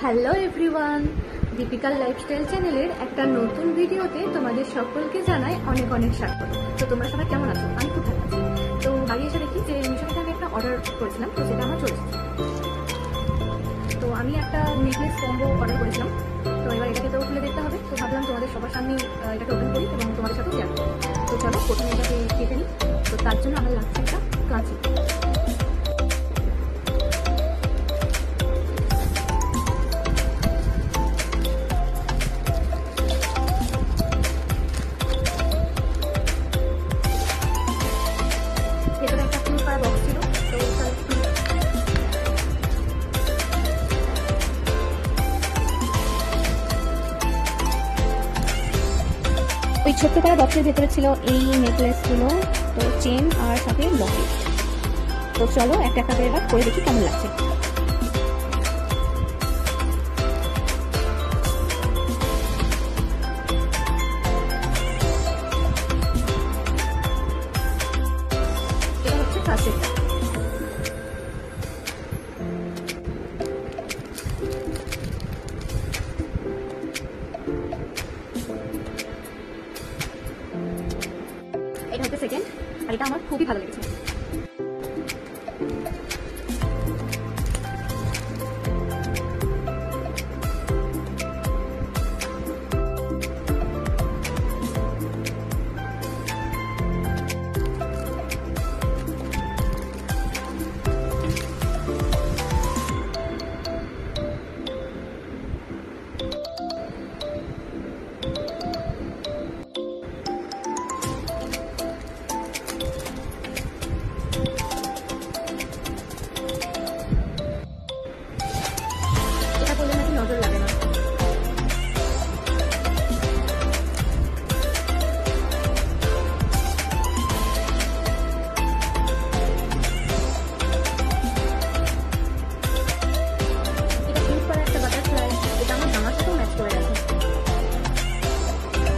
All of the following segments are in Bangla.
হ্যালো এভরিওয়ান, দীপিকার লাইফস্টাইল চ্যানেলের একটা নতুন ভিডিওতে তোমাদের সকলকে জানাই অনেক অনেক স্বাগত। তো তোমরা সবাই কেমন আছো? আমি খুব ভালো আছি। তো বাড়ি এসে দেখি যে মিশো থেকে আমি একটা অর্ডার করেছিলাম, তো সেটা আমার চলে এসেছে। তো আমি একটা নেকলেস কম্বো অর্ডার করেছিলাম, তো এবার এটাকে তো খুলে দেখতে হবে। তো ভাবলাম তোমাদের সবার সামনে এটাকে ওপেন করি এবং তোমাদের সাথে শেয়ার করি। তো চলো প্রথমে এটাকে কেটে নিই। তো তার জন্য আমার লাগছে একটা কাঁচি। ভেতরে একটা ফুল করা বক্স ছিল, তো ওই ছোট্ট করা বক্সের ভেতরে ছিল এই নেকলেসগুলো, তো চেন আর সাথে লকেট। তো চলো একটা একটা করে এবার করে দেখি কেমন লাগছে। এটা হচ্ছে ফার্স্ট একটা। এটা হচ্ছে সেকেন্ড, আর এটা আমার খুবই ভালো লেগেছে। এটা করলে নাকি নজর লাগে না। এটা ইউজ করা একটা বাটারফ্লাই, এটা আমার জামার সাথেও ম্যাচ করে আছে।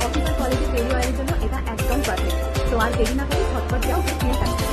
অফিস আর কলেজে ডেলি ওয়ারের জন্য এটা একদম পারফেক্ট। তো আর দেরি না করে ঝটপট যাও, কিনে ফেলো।